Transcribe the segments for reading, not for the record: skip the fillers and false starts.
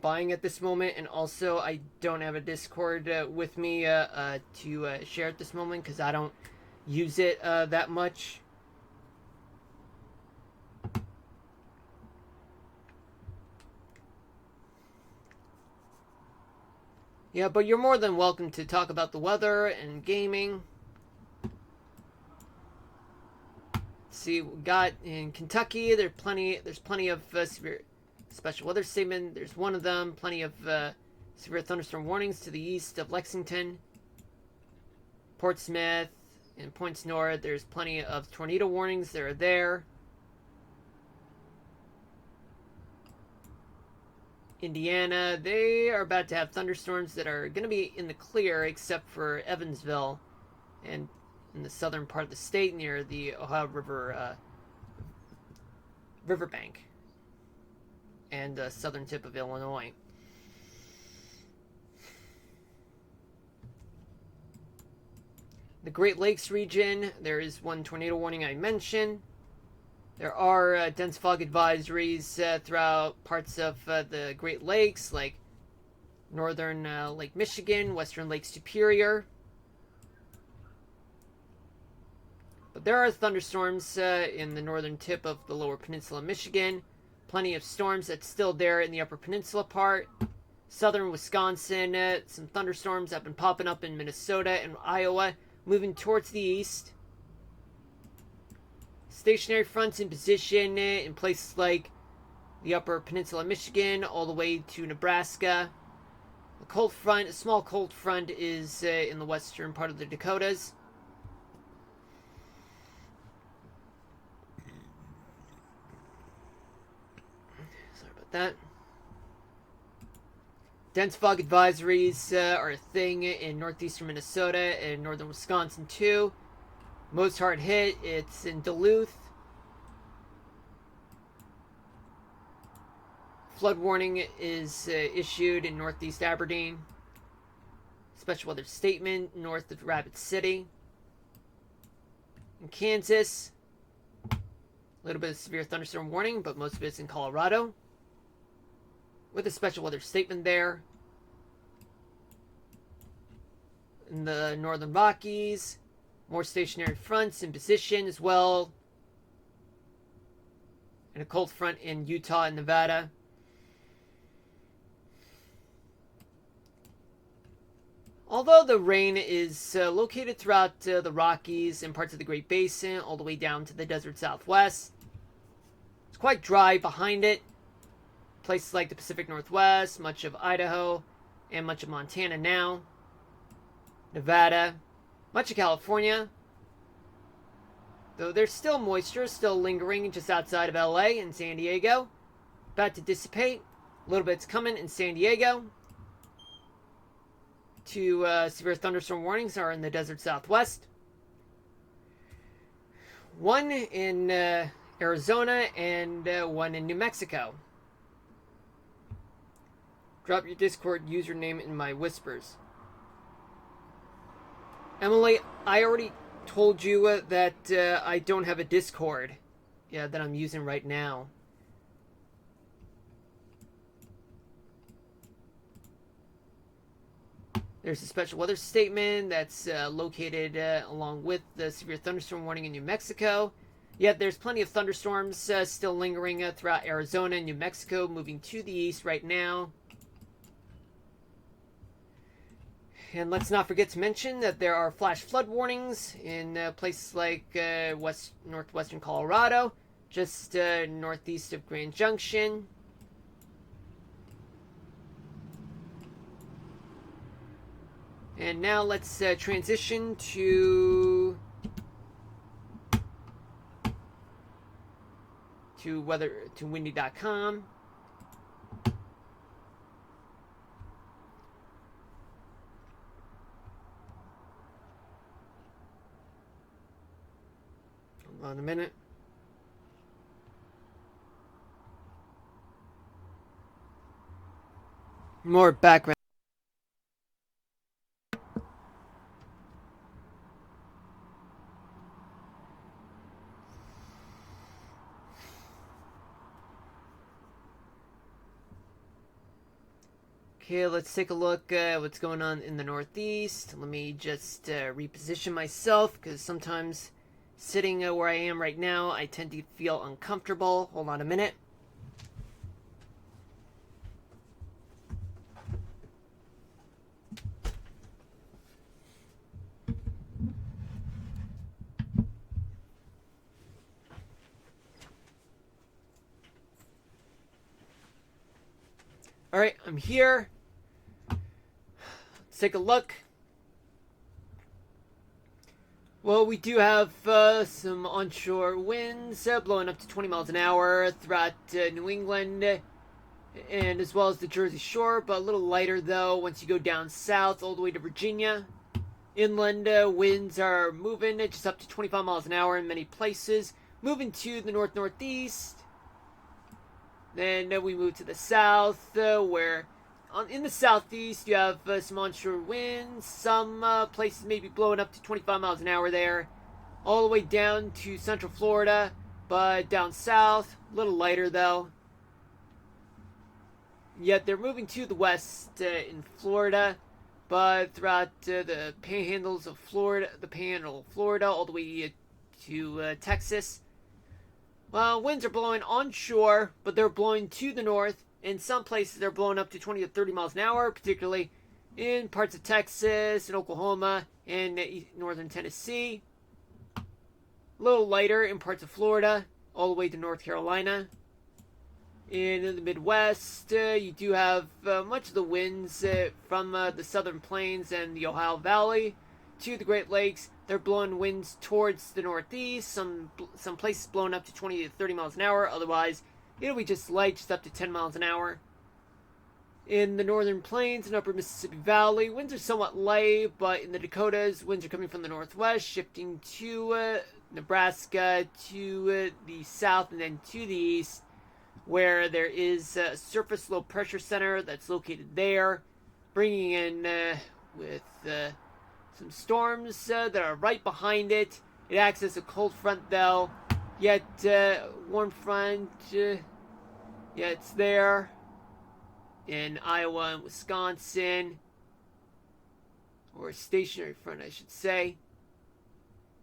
buying at this moment, and also I don't have a Discord with me to share at this moment because I don't use it that much. Yeah, but you're more than welcome to talk about the weather and gaming. See, we got in Kentucky. There's plenty of severe special weather statement. There's one of them. Plenty of severe thunderstorm warnings to the east of Lexington, Portsmouth, and points north. There's plenty of tornado warnings that are there. Indiana, they are about to have thunderstorms that are going to be in the clear, except for Evansville and in the southern part of the state near the Ohio River riverbank and the southern tip of Illinois. The Great Lakes region, there is one tornado warning I mentioned. There are dense fog advisories throughout parts of the Great Lakes, like northern Lake Michigan, western Lake Superior. But there are thunderstorms in the northern tip of the lower peninsula of Michigan. Plenty of storms that's still there in the upper peninsula part. Southern Wisconsin, some thunderstorms have been popping up in Minnesota and Iowa, moving towards the east. Stationary fronts in position in places like the upper peninsula of Michigan all the way to Nebraska. A small cold front is in the western part of the Dakotas. Sorry about that. Dense fog advisories are a thing in northeastern Minnesota and northern Wisconsin too. Most hard hit, it's in Duluth. Flood warning is issued in northeast Aberdeen. Special weather statement north of Rapid City. In Kansas, a little bit of severe thunderstorm warning, but most of it's in Colorado, with a special weather statement there. In the northern Rockies, more stationary fronts in position as well, and a cold front in Utah and Nevada. Although the rain is located throughout the Rockies and parts of the Great Basin, all the way down to the desert Southwest, it's quite dry behind it. Places like the Pacific Northwest, much of Idaho, and much of Montana now, Nevada, much of California, though there's still moisture still lingering just outside of LA and San Diego, about to dissipate. A little bit's coming in San Diego. Two severe thunderstorm warnings are in the desert Southwest. One in Arizona and one in New Mexico. Drop your Discord username in my whispers. Emily, I already told you that I don't have a Discord that I'm using right now. There's a special weather statement that's located along with the severe thunderstorm warning in New Mexico. Yet there's plenty of thunderstorms still lingering throughout Arizona and New Mexico, moving to the east right now. And let's not forget to mention that there are flash flood warnings in places like northwestern Colorado, just northeast of Grand Junction. And now let's transition to windy.com. Hold on a minute. More background. Okay, let's take a look at what's going on in the Northeast. Let me just reposition myself, because sometimes sitting where I am right now, I tend to feel uncomfortable. Hold on a minute. Alright, I'm here. Let's take a look. Well, we do have some onshore winds blowing up to 20 miles an hour throughout New England and as well as the Jersey Shore, but a little lighter though once you go down south all the way to Virginia. Inland winds are moving just up to 25 miles an hour in many places. Moving to the north-northeast. Then we move to the south where in the southeast you have some onshore winds. Some places may be blowing up to 25 miles an hour there. All the way down to central Florida, but down south, a little lighter though. Yet they're moving to the west in Florida, but throughout the panhandles of Florida, all the way to Texas. Well, winds are blowing onshore, but they're blowing to the north. In some places, they're blowing up to 20 to 30 miles an hour, particularly in parts of Texas and Oklahoma and northern Tennessee. A little lighter in parts of Florida, all the way to North Carolina. In the Midwest, you do have much of the winds from the southern plains and the Ohio Valley to the Great Lakes. They're blowing winds towards the northeast. Some places blowing up to 20 to 30 miles an hour. Otherwise, it'll be just light, just up to 10 miles an hour. In the northern plains and upper Mississippi Valley, winds are somewhat light, but in the Dakotas, winds are coming from the northwest, shifting to Nebraska, to the south, and then to the east, where there is a surface low pressure center that's located there, bringing in with some storms that are right behind it. It acts as a cold front though, yet warm front, it's there in Iowa and Wisconsin, or a stationary front I should say.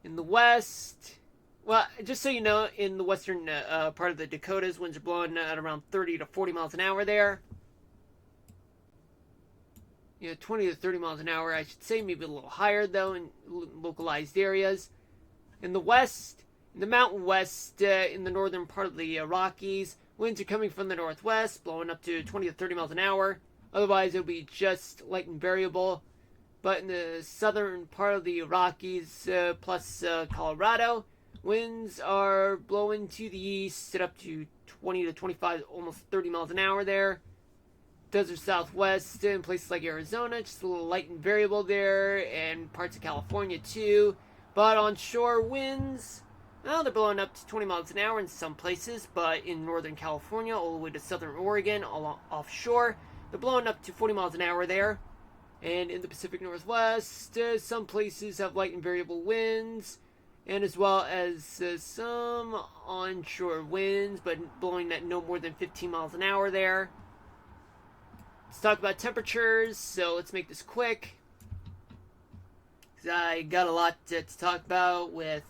In the west, well, just so you know, in the western part of the Dakotas, winds are blowing at around 30 to 40 miles an hour there. 20 to 30 miles an hour, I should say, maybe a little higher, though, in localized areas. In the west, in the Mountain West, in the northern part of the Rockies, winds are coming from the northwest, blowing up to 20 to 30 miles an hour. Otherwise, it'll be just light and variable. But in the southern part of the Rockies, plus Colorado, winds are blowing to the east at up to 20 to 25, almost 30 miles an hour there. Desert Southwest in places like Arizona, just a little light and variable there, and parts of California too. But onshore winds, well, they're blowing up to 20 miles an hour in some places, but in Northern California, all the way to Southern Oregon, all offshore, they're blowing up to 40 miles an hour there. And in the Pacific Northwest, some places have light and variable winds, and as well as some onshore winds, but blowing at no more than 15 miles an hour there. Let's talk about temperatures, so let's make this quick. I got a lot to talk about with,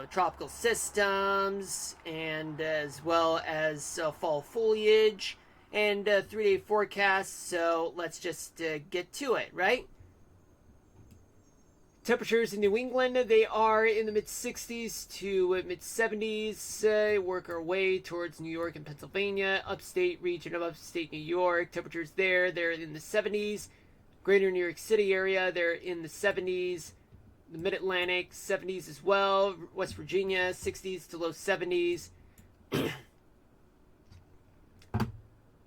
tropical systems, and as well as fall foliage, and 3-day forecasts, so let's just get to it, right? Temperatures in New England, they are in the mid-60s to mid-70s. Work our way towards New York and Pennsylvania. Upstate region of upstate New York, temperatures there, they're in the 70s. Greater New York City area, they're in the 70s. The Mid-Atlantic, 70s as well. West Virginia, 60s to low 70s. In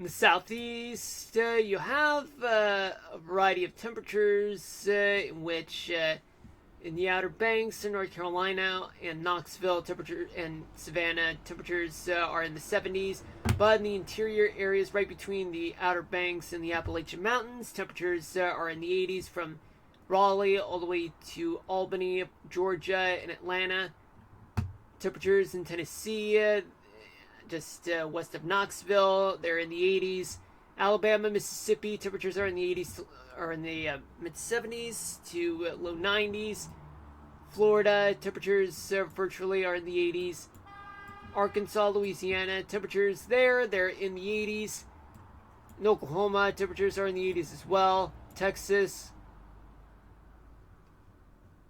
the southeast, you have a variety of temperatures in which in the Outer Banks in North Carolina and Knoxville and Savannah, temperatures are in the 70s. But in the interior areas right between the Outer Banks and the Appalachian Mountains, temperatures are in the 80s from Raleigh all the way to Albany, Georgia, and Atlanta. Temperatures in Tennessee, just west of Knoxville, they're in the 80s. Alabama, Mississippi, temperatures are in the 80s, or in the mid 70s to low 90s. Florida, temperatures virtually are in the 80s. Arkansas, Louisiana, temperatures there, they're in the 80s. In Oklahoma, temperatures are in the 80s as well. Texas.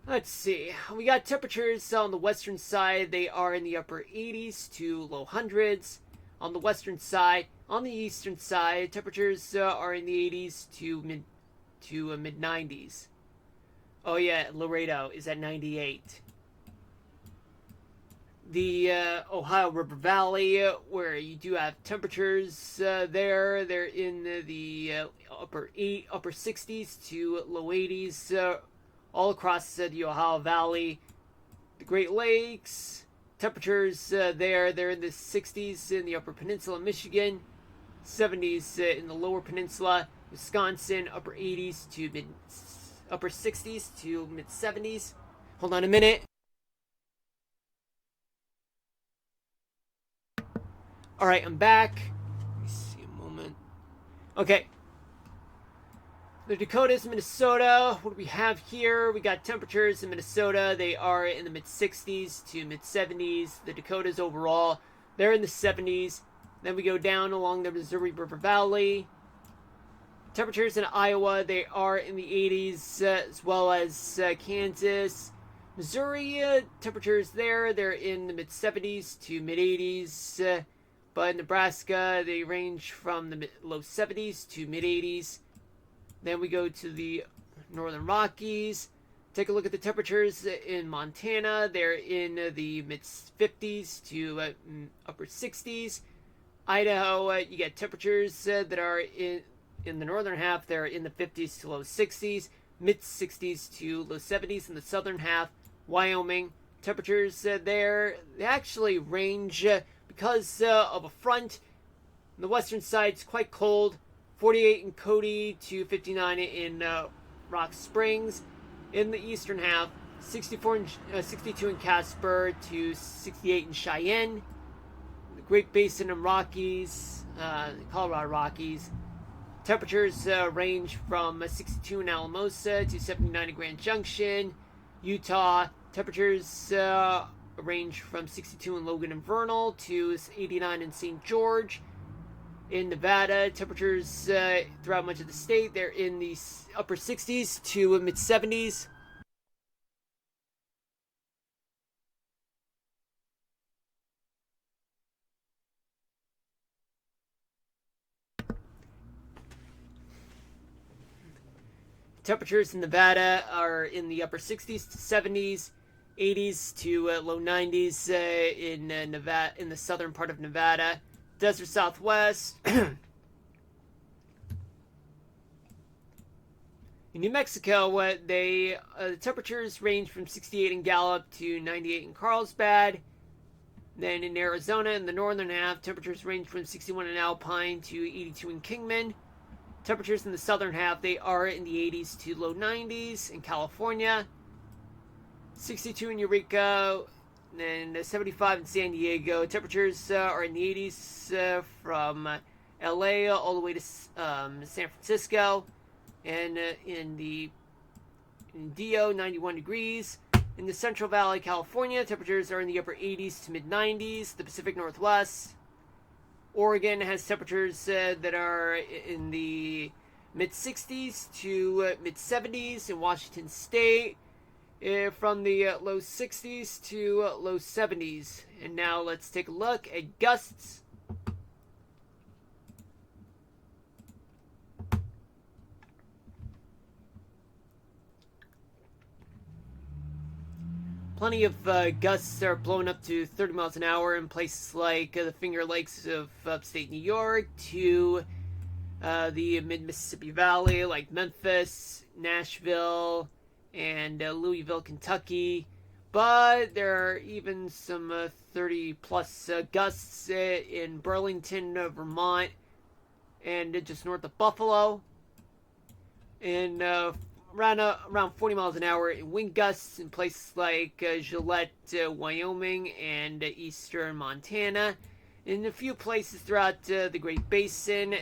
Let's see. We got temperatures on the western side. They are in the upper 80s to low hundreds. On the western side, on the eastern side, temperatures are in the 80s to mid 90s. Oh yeah, Laredo is at 98. The Ohio River Valley, where you do have temperatures there, they're in the upper 60s to low 80s, all across the Ohio Valley. The Great Lakes, temperatures there, they're in the 60s in the Upper Peninsula, Michigan, 70s in the Lower Peninsula, Wisconsin, upper 60s to mid 70s. Hold on a minute. All right, I'm back. Let me see a moment. Okay. The Dakotas, Minnesota. What do we have here? We got temperatures in Minnesota. They are in the mid 60s to mid 70s. The Dakotas overall, they're in the 70s. Then we go down along the Missouri River Valley. Temperatures in Iowa, they are in the 80s, as well as Kansas. Missouri, temperatures there, they're in the mid 70s to mid 80s. But in Nebraska, they range from the low 70s to mid 80s. Then we go to the Northern Rockies. Take a look at the temperatures in Montana. They're in the mid 50s to upper 60s. Idaho, you get temperatures that are in the northern half. They're in the 50s to low 60s, mid 60s to low 70s in the southern half. Wyoming, temperatures there, they actually range because of a front. On the western side, it's quite cold. 48 in Cody to 59 in Rock Springs. In the eastern half, 62 in Casper to 68 in Cheyenne. The Great Basin and Rockies, Colorado Rockies. Temperatures range from 62 in Alamosa to 79 in Grand Junction. Utah, temperatures range from 62 in Logan and Vernal to 89 in St. George. In Nevada, temperatures throughout much of the state, they're in the upper 60s to mid 70s. Temperatures in Nevada are in the upper 60s to 70s, 80s to low 90s in Nevada, in the southern part of Nevada. Desert Southwest. In New Mexico, the temperatures range from 68 in Gallup to 98 in Carlsbad. Then in Arizona, in the northern half, temperatures range from 61 in Alpine to 82 in Kingman. Temperatures in the southern half, they are in the 80s to low 90s. In California, 62 in Eureka, and 75 in San Diego. Temperatures are in the 80s from LA all the way to San Francisco. And in Dio, 91 degrees. In the Central Valley, California, temperatures are in the upper 80s to mid 90s. The Pacific Northwest, Oregon has temperatures that are in the mid 60s to mid 70s. In Washington State, from the low 60s to low 70s. And now let's take a look at gusts. Plenty of gusts are blowing up to 30 miles an hour in places like the Finger Lakes of upstate New York to the mid-Mississippi Valley, like Memphis, Nashville, and Louisville, Kentucky. But there are even some 30-plus gusts in Burlington, Vermont, and just north of Buffalo. And around 40 miles an hour in wind gusts in places like Gillette, Wyoming, and eastern Montana. In a few places throughout the Great Basin,